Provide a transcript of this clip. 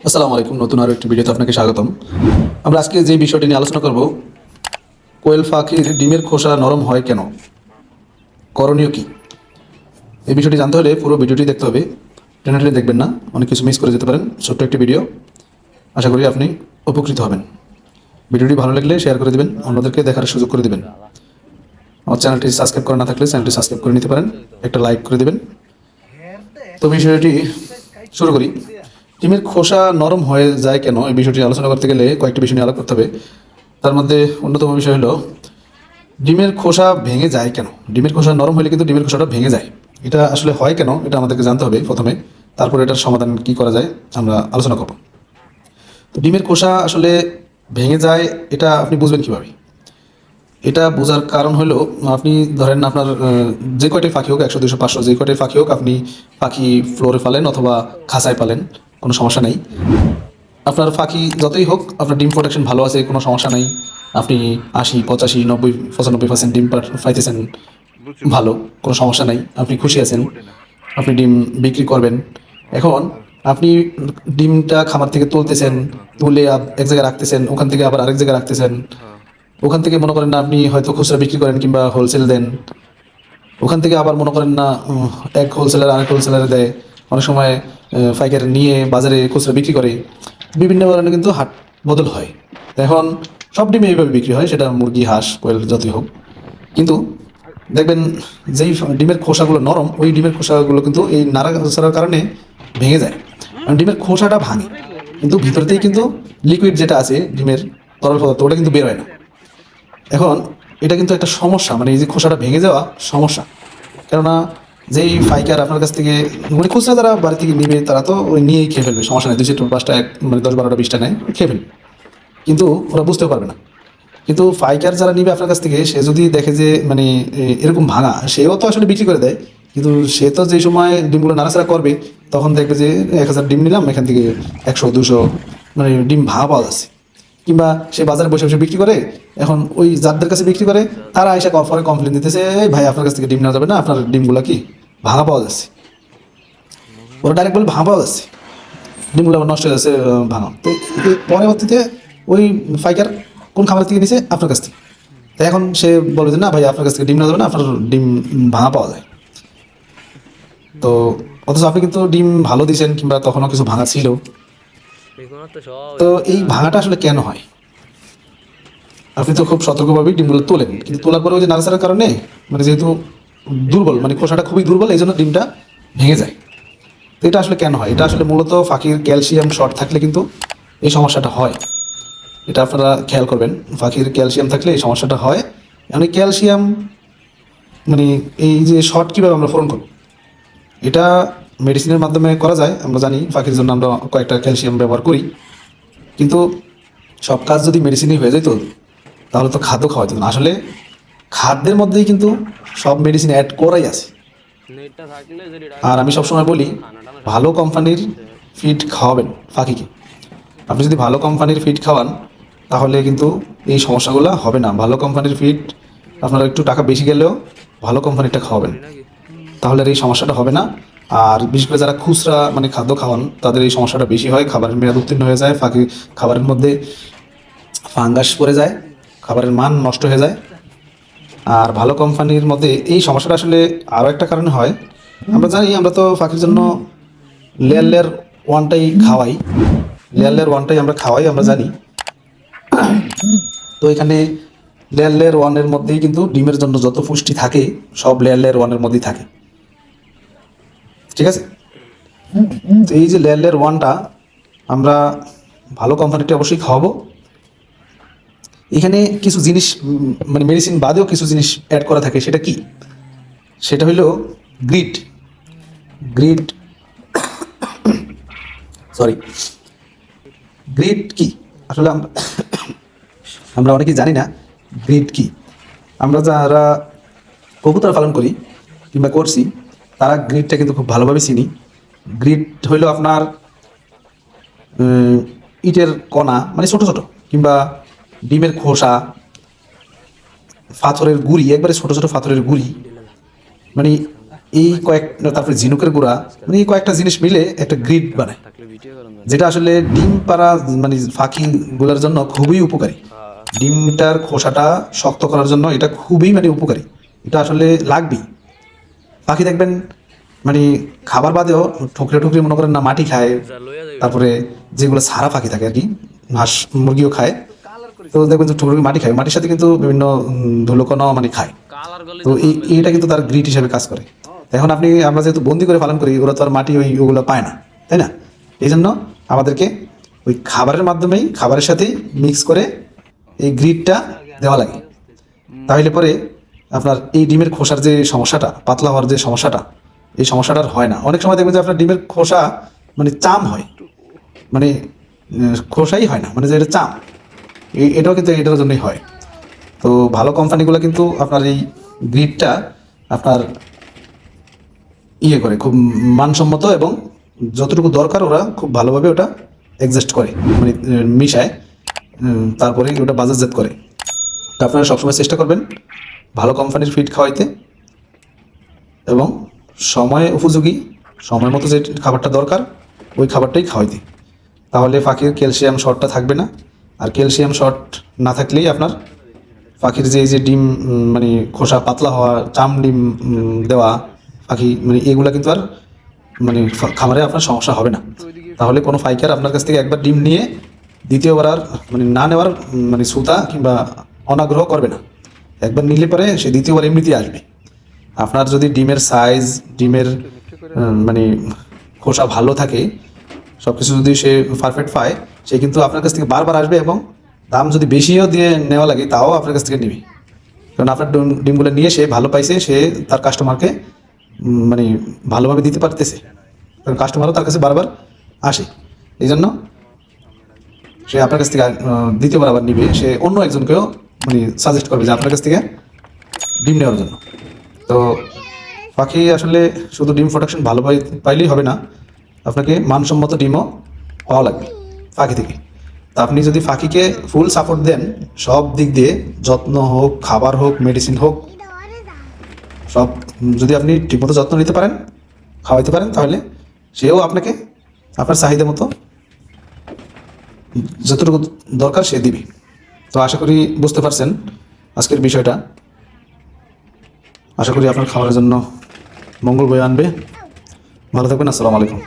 আসসালামু আলাইকুম। নতুন আরও একটি ভিডিওতে আপনাকে স্বাগতম। আমরা আজকে যে বিষয়টি নিয়ে আলোচনা করব, কোয়েল পাখির ডিমের খোসা নরম হয় কেন, করণীয় কি? এই বিষয়টি জানতে হলে পুরো ভিডিওটি দেখতে হবে, টেনে টেনে দেখবেন না, অনেক কিছু মিস করে যেতে পারেন। ছোট্ট একটি ভিডিও, আশা করি আপনি উপকৃত হবেন। ভিডিওটি ভালো লাগলে শেয়ার করে দিবেন, অন্যদেরকে দেখার সুযোগ করে দিবেন। আমার চ্যানেলটি সাবস্ক্রাইব করা না থাকলে চ্যানেলটি সাবস্ক্রাইব করে নিতে পারেন, একটা লাইক করে দিবেন। তো বিষয়টি শুরু করি। ডিমের খোসা নরম হয়ে যায় কেন, এই বিষয়টি আলোচনা করতে গেলে কয়েকটি বিষয় নিয়ে আলাপ করতে হবে। তার মধ্যে অন্যতম বিষয় হলো ডিমের খোসা ভেঙে যায় কেন। ডিমের খোসা নরম হলে কিন্তু ডিমের খোসাটা ভেঙে যায়। এটা আসলে হয় কেন, এটা আমাদেরকে জানতে হবে প্রথমে। তারপর এটার সমাধান কি করা যায় আমরা আলোচনা করব। তো ডিমের খোসা আসলে ভেঙে যায়, এটা আপনি বুঝবেন কিভাবে? এটা বোঝার কারণ হলো, আপনি ধরেন আপনার যে কয়টি পাখি হোক, 100 200 500 যে কয়টি পাখি হোক, আপনি পাখি ফ্লোরে পালেন অথবা খাঁচায় পালেন, কোনো সমস্যা নেই। আপনার পাখি যতই হোক, আপনার ডিম প্রোডাকশন ভালো আছে, কোনো সমস্যা নাই। আপনি 80 85 90 95% ডিম পাইতেছেন, ভালো, কোনো সমস্যা নাই, আপনি খুশি আছেন, আপনি ডিম বিক্রি করবেন। এখন আপনি ডিমটা খামার থেকে তুলতেছেন, তুলে এক জায়গায় রাখতেছেন, ওখান থেকে আবার আরেক জায়গায় রাখতেছেন। ওখান থেকে মনে করেন না আপনি হয়তো খুচরা বিক্রি করেন কিংবা হোলসেল দেন। ওখান থেকে আবার মনে করেন না এক হোলসেলার আরেক হোলসেলারে দেয়। অনেক সময় পাইকার নিয়ে বাজারে খুচরা বিক্রি করে। বিভিন্ন ধরনের কিন্তু হাট বদল হয়। তো এখন সব ডিমে এইভাবে বিক্রি হয়, সেটা মুরগি, হাঁস, কোয়েল যতই হোক। কিন্তু দেখবেন, যেই ডিমের খোসাগুলো নরম, ওই ডিমের খোসাগুলো কিন্তু এই নাড়াচাড়ার কারণে ভেঙে যায়। কারণ ডিমের খোসাটা ভাঙে, কিন্তু ভিতরতেই কিন্তু লিকুইড যেটা আছে ডিমের তরল পদার্থ, ওটা কিন্তু বের হয় না। এখন এটা কিন্তু একটা সমস্যা, মানে এই যে খোসাটা ভেঙে যাওয়া সমস্যা। কেননা যেই পাইকার আপনার কাছ থেকে, মানে খুচরা যারা বাড়ি থেকে নিবে, তারা তো ওই নিয়েই খেয়ে ফেলবে, সমস্যা নেই, 200 5টা মানে 10 12টা 20টা নেয়, খেয়ে ফেলবে। কিন্তু ওরা বুঝতেও পারবে না। কিন্তু পাইকার যারা নিবে আপনার কাছ থেকে, সে যদি দেখে যে মানে এরকম ভাঙা, সেও তো আসলে বিক্রি করে দেয়। কিন্তু সে তো যে সময় ডিমগুলো নাড়াচাড়া করবে, তখন দেখবে যে 1000 ডিম নিলাম, এখান থেকে 100 200 মানে ডিম ভাঙা পাওয়া যাচ্ছে। কিংবা সে বাজারে বসে বসে বিক্রি করে। এখন ওই যাদের কাছে বিক্রি করে, তারা এসে পরে কমপ্লেন দিতেছে, এই ভাই আপনার কাছ থেকে ডিম নেওয়া যাবে না, আপনার ডিমগুলো কি ভাঙা পাওয়া যাচ্ছে। ওরা ডাইরেক্ট বলে ভাঙা পাওয়া যাচ্ছে, ডিমগুলো আবার নষ্ট হয়ে যাচ্ছে, ভাঙা। তো পরবর্তীতে ওই পাইকার কোন খাবার থেকে নিছে, আপনার কাছ থেকে। তো এখন সে বলে যে না ভাই, আপনার কাছ থেকে ডিম নেওয়া যাবে না, আপনার ডিম ভাঙা পাওয়া যায়। তো অথচ আপনি কিন্তু ডিম ভালো দিয়েছেন, কিংবা তখনও কিছু ভাঙা ছিল। তো এই ভাঙাটা আসলে কেন হয়? আপনি তো খুব সতর্কভাবেই ডিমগুলো তোলেন, কিন্তু তোলার পরে ওই যে নাড়াচাড়ার কারণে, মানে যেহেতু দুর্বল, মানে খোসাটা খুবই দুর্বল, এই জন্য ডিমটা ভেঙে যায়। তো এটা আসলে কেন হয়? এটা আসলে মূলত পাখির ক্যালসিয়াম শর্ট থাকলে কিন্তু এই সমস্যাটা হয়। এটা আপনারা খেয়াল করবেন, পাখির ক্যালসিয়াম থাকলে এই সমস্যাটা হয়। মানে ক্যালসিয়াম, মানে এই যে শর্ট কীভাবে আমরা পূরণ করব, এটা মেডিসিনের মাধ্যমে করা যায়। আমরা জানি পাখির জন্য আমরা কয়েকটা ক্যালসিয়াম ব্যবহার করি। কিন্তু সব কাজ যদি মেডিসিনই হয়ে যেত, তাহলে তো খাদ্য খাওয়া যেত না। আসলে খাদ্যের মধ্যেই কিন্তু সব মেডিসিন অ্যাড করাই আছে। আর আমি সবসময় বলি, ভালো কোম্পানির ফিড খাওয়াবেন পাখিকে। আপনি যদি ভালো কোম্পানির ফিড খাওয়ান, তাহলে কিন্তু এই সমস্যাগুলো হবে না। ভালো কোম্পানির ফিড আপনারা একটু টাকা বেশি গেলেও ভালো কোম্পানিটা খাওয়াবেন, তাহলে আর এই সমস্যাটা হবে না। আর বিশেষ করে যারা খুচরা মানে খাদ্য খাওয়ান, তাদের এই সমস্যাটা বেশি হয়। খাবারের মেয়াদ উত্তীর্ণ হয়ে যায়, পাখি খাবারের মধ্যে ফাঙ্গাস পড়ে যায়, খাবারের মান নষ্ট হয়ে যায়। আর ভালো কোম্পানির মধ্যে এই সমস্যাটা আসলে আরও একটা কারণে হয়। আমরা জানি, আমরা তো পাখির জন্য লেয়ার লেয়ার ওয়ানটাই খাওয়াই, লেয়ার লেয়ার ওয়ানটাই আমরা খাওয়াই, আমরা জানি। তো এখানে লেয়ার লেয়ার ওয়ানের মধ্যেই কিন্তু ডিমের জন্য যত পুষ্টি থাকে, সব লেয়ার লেয়ার ওয়ানের মধ্যেই থাকে, ঠিক আছে? তো এই যে লেয়ার লেয়ার ওয়ানটা আমরা ভালো কোম্পানিটা অবশ্যই খাওয়াবো। এখানে কিছু জিনিস, মানে মেডিসিন বাদেও কিছু জিনিস অ্যাড করা থাকে। সেটা কি? সেটা হলো গ্রিড। গ্রিড, সরি, গ্রিড কি? আসলে আমরা অনেকেই জানি না গ্রিড কি। আমরা যারা কবুতর পালন করি কিংবা করছি, তারা গ্রিডটা কিন্তু খুব ভালোভাবে চিনি। গ্রিড হইল আপনার ইটের কণা, মানে ছোট ছোট, কিংবা ডিমের খোসা, পাথরের গুঁড়ি, একবারে ছোট ছোট পাথরের গুঁড়ি, মানে এই তারপরে ঝিনুকের গুঁড়া, মানে এই কয়েকটা জিনিস মিলে একটা গ্রিড বানায়, যেটা আসলে ডিম পাড়া মানে ফাঁকিগুলোর জন্য খুবই উপকারী। ডিমটার খোসাটা শক্ত করার জন্য এটা খুবই মানে উপকারী, এটা আসলে লাগবেই। পাখি দেখবেন মানে খাবার বাদেও ঠুকরে ঠুকরে মনে করেন না মাটি খায়, তারপরে যেগুলো সারা পাখি থাকে আর কি, হাঁস মুরগিও খায়, তো দেখবেন যে ঠুকরে মাটি খায়, মাটির সাথে কিন্তু বিভিন্ন ধুলোকণাও মানে খায়। তো এইটা কিন্তু তার গ্রিট হিসেবে কাজ করে। এখন আমরা যেহেতু বন্দি করে পালন করি, ওরা তো আর মাটি ওগুলো পায় না, তাই না? এই জন্য আমাদেরকে ওই খাবারের মাধ্যমেই, খাবারের সাথেই মিক্স করে এই গ্রিটটা দেওয়া লাগে। তাহলে পরে আপনার এই ডিমের খোসার যে সমস্যাটা, পাতলা হওয়ার যে সমস্যাটা, এই সমস্যাটার হয় না। অনেক সময় দেখবেন যে আপনার ডিমের খোসা মানে চাম হয়, মানে খোসাই হয় না, মানে যে এটা চাম, এটাও কিন্তু এটার জন্যই হয়। তো ভালো কোম্পানিগুলো কিন্তু আপনার এই গ্রিডটা আপনার করে খুব মানসম্মত, এবং যতটুকু দরকার ওরা খুব ভালোভাবে ওটা অ্যাডজাস্ট করে, মানে মিশায়, তারপরে ওটা বাজারজাত করে। তো আপনারা সবসময় চেষ্টা করবেন ভালো কোম্পানির ফিড খাওয়াইতে, এবং সময় উপযোগী, সময় মতো যে খাবারটা দরকার ওই খাবারটাই খাওয়াইতে। তাহলে পাখির ক্যালসিয়াম শর্টটা থাকবে না। আর ক্যালসিয়াম শর্ট না থাকলেই আপনার পাখির যে ডিম মানে খোসা পাতলা হওয়া, চাম ডিম দেওয়া পাখি, মানে এগুলা কিন্তু আর মানে খামারে আপনার সমস্যা হবে না। তাহলে কোনো পাইকার আপনার কাছ থেকে একবার ডিম নিয়ে দ্বিতীয়বার আর মানে না নেওয়ার মানে সুতা কিংবা অনাগ্রহ করবে না। একবার নিলে পরে সে দ্বিতীয়বার এমনিতেই আসবে। আপনার যদি ডিমের সাইজ, ডিমের মানে খোসা ভালো থাকে, সব কিছু যদি সে পারফেক্ট পায়, সে কিন্তু আপনার কাছ থেকে বারবার আসবে, এবং দাম যদি বেশিও দিয়ে নেওয়া লাগে তাও আপনার কাছ থেকে নেবে। কারণ আপনার ডিমগুলো নিয়ে সে ভালো পাইছে, সে তার কাস্টমারকে মানে ভালোভাবে দিতে পারতেছে, কারণ কাস্টমারও তার কাছে বারবার আসে। এই জন্য সে আপনার কাছ থেকে দ্বিতীয়বার আবার নিবে, সে অন্য একজনকেও মানে সাজেস্ট করবে যে আপনার কাছ থেকে ডিম নেওয়ার জন্য। তো পাখি আসলে শুধু ডিম প্রোডাকশন ভালো পাইলেই হবে না, আপনাকে মানসম্মত ডিমও পাওয়া লাগবে পাখি থেকে। তা আপনি যদি পাখিকে ফুল সাপোর্ট দেন সব দিক দিয়ে, যত্ন হোক, খাবার হোক, মেডিসিন হোক, সব যদি আপনি ঠিকমতো যত্ন নিতে পারেন, খাওয়াইতে পারেন, তাহলে সেও আপনাকে আপনার চাহিদা মতো যতটুকু দরকার সে দিবে। তো আশা করি বুঝতে পারছেন আজকের বিষয়টা। আশা করি আপনার খাবারের জন্য মঙ্গল বয়ে আনবে। ভালো থাকবেন। আসসালামু আলাইকুম।